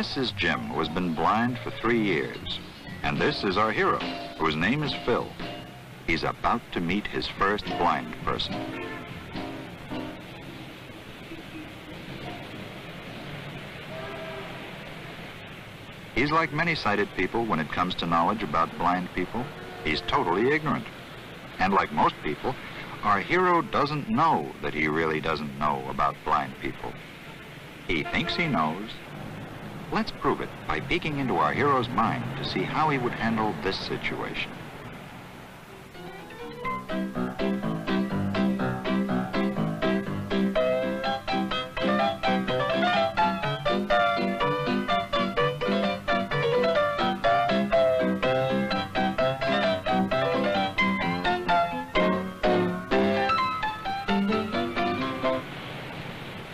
This is Jim, who has been blind for 3 years. And this is our hero, whose name is Phil. He's about to meet his first blind person. He's like many sighted people when it comes to knowledge about blind people. He's totally ignorant. And like most people, our hero doesn't know that he really doesn't know about blind people. He thinks he knows. Let's prove it by peeking into our hero's mind to see how he would handle this situation.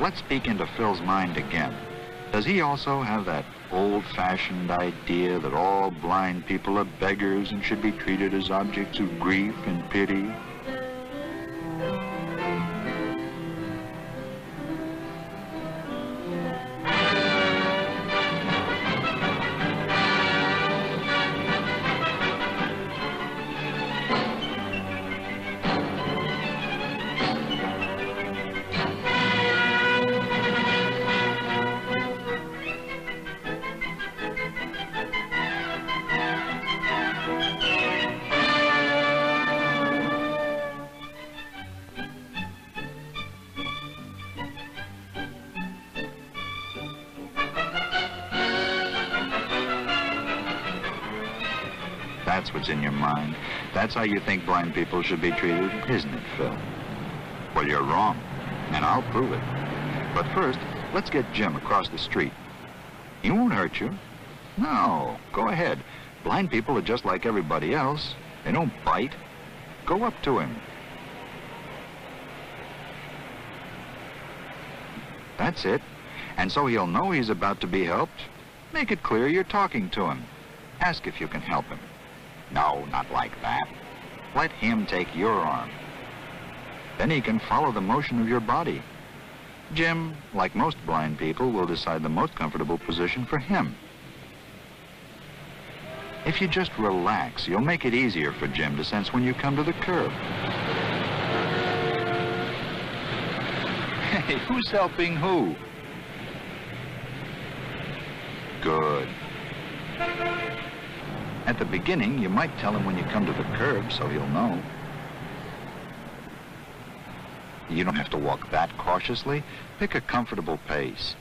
Let's peek into Phil's mind again. Does he also have that old-fashioned idea that all blind people are beggars and should be treated as objects of grief and pity? That's what's in your mind. That's how you think blind people should be treated, isn't it, Phil? Well, you're wrong, and I'll prove it. But first, let's get Jim across the street. He won't hurt you. No, go ahead. Blind people are just like everybody else. They don't bite. Go up to him. That's it. And so he'll know he's about to be helped. Make it clear you're talking to him. Ask if you can help him. No, not like that. Let him take your arm. Then he can follow the motion of your body. Jim, like most blind people, will decide the most comfortable position for him. If you just relax, you'll make it easier for Jim to sense when you come to the curb. Hey, who's helping who? Good. At the beginning, you might tell him when you come to the curb so he'll know. You don't have to walk that cautiously. Pick a comfortable pace.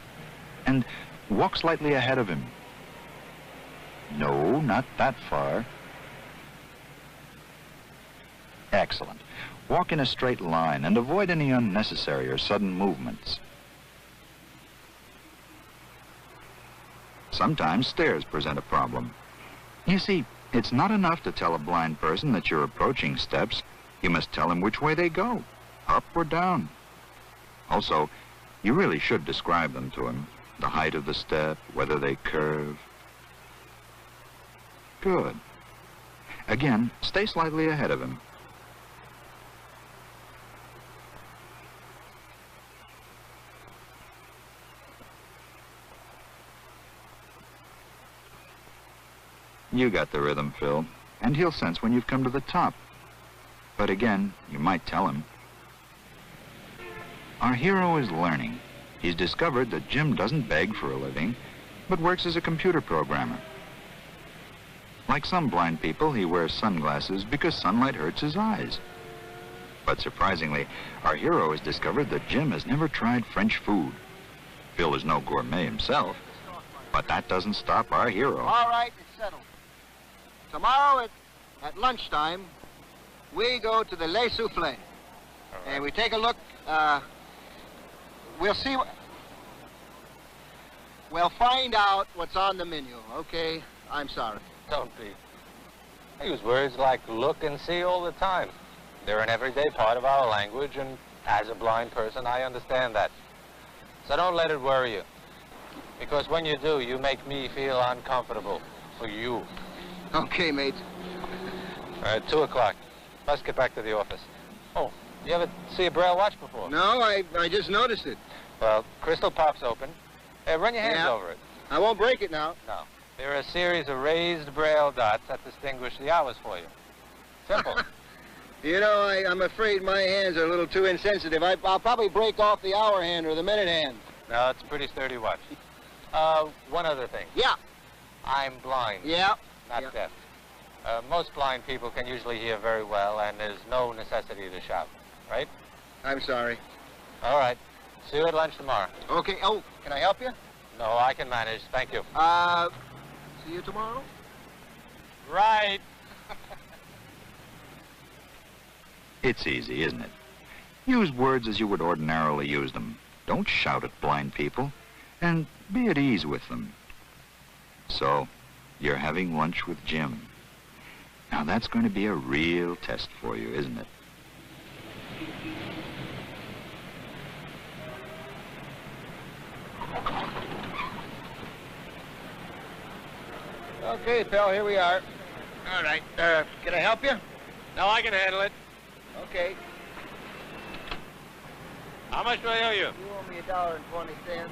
And walk slightly ahead of him. No, not that far. Excellent. Walk in a straight line and avoid any unnecessary or sudden movements. Sometimes stairs present a problem. You see, it's not enough to tell a blind person that you're approaching steps. You must tell him which way they go, up or down. Also, you really should describe them to him. The height of the step, whether they curve. Good. Again, stay slightly ahead of him. You got the rhythm, Phil, and he'll sense when you've come to the top. But again, you might tell him. Our hero is learning. He's discovered that Jim doesn't beg for a living, but works as a computer programmer. Like some blind people, he wears sunglasses because sunlight hurts his eyes. But surprisingly, our hero has discovered that Jim has never tried French food. Phil is no gourmet himself, but that doesn't stop our hero. All right, it's settled. Tomorrow at lunchtime, we go to the Le Soufflé. Right. And we take a look, we'll see, we'll find out what's on the menu, okay? I'm sorry. Don't be. I use words like look and see all the time. They're an everyday part of our language, and as a blind person, I understand that. So don't let it worry you. Because when you do, you make me feel uncomfortable for you. Okay, mate. All right, 2 o'clock. Let's get back to the office. Oh, you ever see a Braille watch before? No, I just noticed it. Well, crystal pops open. Hey, run your hands Yeah. over it. I won't break it now. No. There are a series of raised braille dots that distinguish the hours for you. Simple. You know, I'm afraid my hands are a little too insensitive. I'll probably break off the hour hand or the minute hand. No, it's a pretty sturdy watch. One other thing. Yeah. I'm blind. Yeah. Not deaf. Most blind people can usually hear very well, and there's no necessity to shout, right? I'm sorry. All right. See you at lunch tomorrow. Okay. Oh, can I help you? No, I can manage. Thank you. See you tomorrow? Right. It's easy, isn't it? Use words as you would ordinarily use them. Don't shout at blind people, and be at ease with them. So, you're having lunch with Jim. Now that's going to be a real test for you, isn't it? Okay, pal, here we are. All right. Can I help you? No, I can handle it. Okay. How much do I owe you? You owe me $1.20.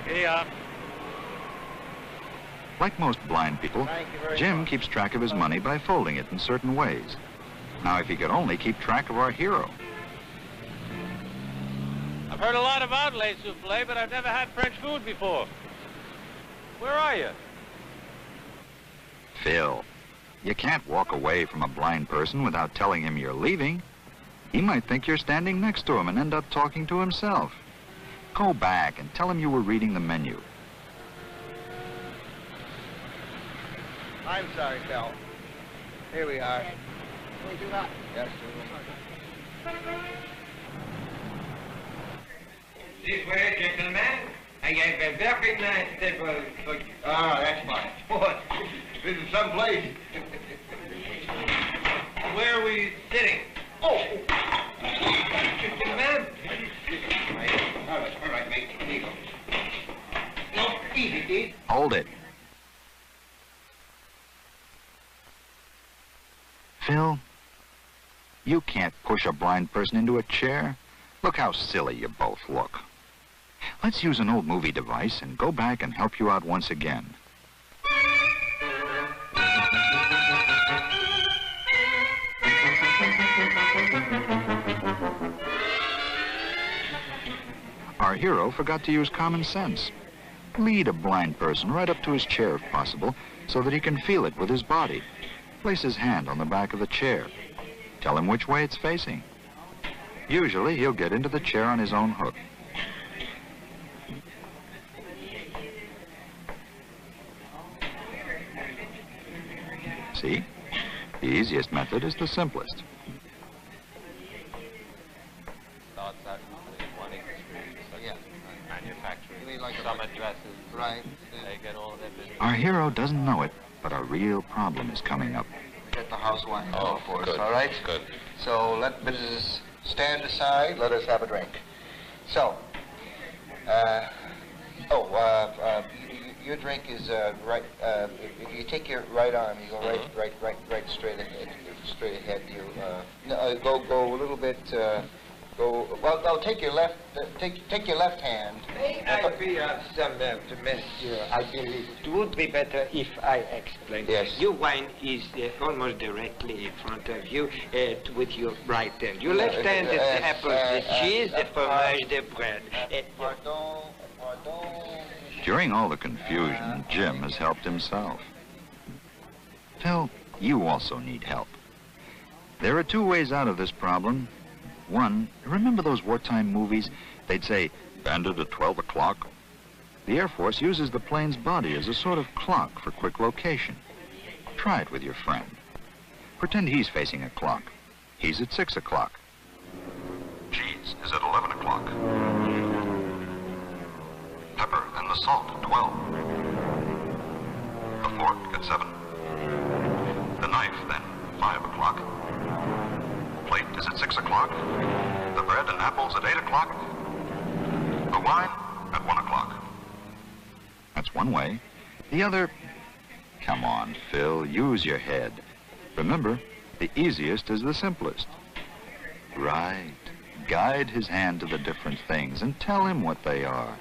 Here you are. Like most blind people, Thank you very Jim much. keeps track of his money by folding it in certain ways. Now, if he could only keep track of our hero. I've heard a lot about lait souffle, but I've never had French food before. Where are you? Phil, you can't walk away from a blind person without telling him you're leaving. He might think you're standing next to him and end up talking to himself. Go back and tell him you were reading the menu. I'm sorry, pal. Here we are. We do not. Yes, This way, gentlemen. I have a very nice table for you. Ah, that's fine. What? This is someplace. Where are we sitting? Oh! Gentlemen. All right, mate. Here you go. No, easy, Dee. Hold it. Phil, you can't push a blind person into a chair. Look how silly you both look. Let's use an old movie device and go back and help you out once again. Our hero forgot to use common sense. Lead a blind person right up to his chair if possible, so that he can feel it with his body. Place his hand on the back of the chair. Tell him which way it's facing. Usually, he'll get into the chair on his own hook. See? The easiest method is the simplest. Thoughts out in one industry, such as manufacturing, You mean like a- some addresses. Right. They get all of their business. Our hero doesn't know it, but a real problem is coming up. Get the housewife Oh, for us, good. all right? Good. So let business stand aside. Let us have a drink. So, your drink is right. You take your right arm. You go right straight ahead. Straight ahead. You go a little bit. Well, take your left. Take your left hand. May I be of some monsieur? I believe it would be better if I explain. Yes. Your wine is almost directly in front of you with your right hand. Your left hand is the apples, the cheese, the fromage, the bread. Pardon. During all the confusion, Jim has helped himself. Phil, you also need help. There are two ways out of this problem. One, remember those wartime movies? They'd say, banded at 12 o'clock. The Air Force uses the plane's body as a sort of clock for quick location. Try it with your friend. Pretend he's facing a clock. He's at 6 o'clock. Cheese is at 11 o'clock. Pepper and the salt at 12. The fork at 7. The knife, then, 5 o'clock. Plate is at 6 o'clock. The bread and apples at 8 o'clock. The wine at 1 o'clock. That's one way. The other... Come on, Phil, use your head. Remember, the easiest is the simplest. Right. guide his hand to the different things and tell him what they are.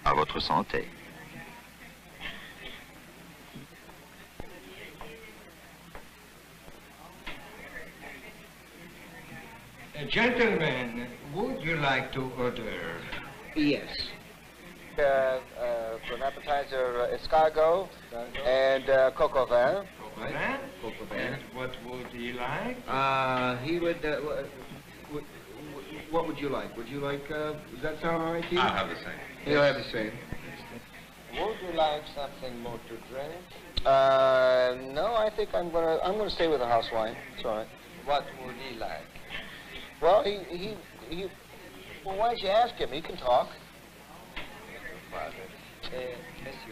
À votre santé. Gentlemen, would you like to order? Yes. For an appetizer, escargot and coco vin. Coco vin. What would he like? He would. What would you like? Would you like? Does that sound all right to you? I'll have the same. He'll have the same. Would you like something more to drink? No, I think I'm gonna stay with the house wine. It's all right. What would he like? Well, well, why don't you ask him? He can talk.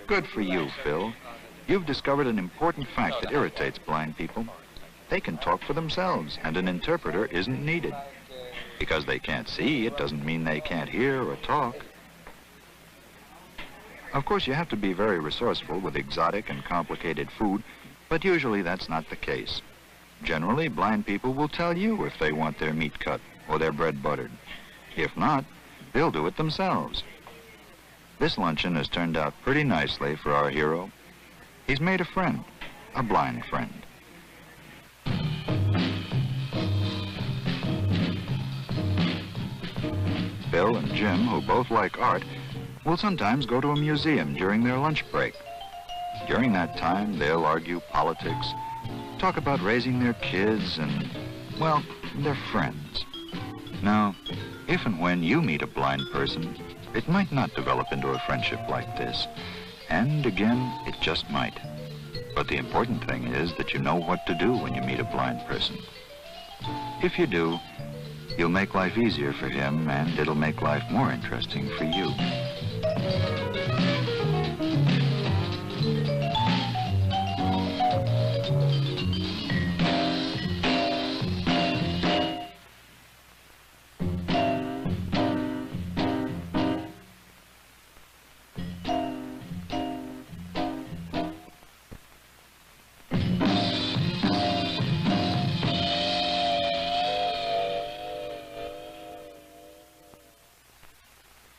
Good for you, Phil. You've discovered an important fact that irritates blind people. They can talk for themselves, and an interpreter isn't needed. Because they can't see, it doesn't mean they can't hear or talk. Of course, you have to be very resourceful with exotic and complicated food, but usually that's not the case. Generally, blind people will tell you if they want their meat cut or their bread buttered. If not, they'll do it themselves. This luncheon has turned out pretty nicely for our hero. He's made a friend, a blind friend. Bill and Jim, who both like art, will sometimes go to a museum during their lunch break. During that time, they'll argue politics, talk about raising their kids, and, well, they're friends. Now, if and when you meet a blind person, it might not develop into a friendship like this. And again, it just might. But the important thing is that you know what to do when you meet a blind person. If you do, you'll make life easier for him, and it'll make life more interesting for you.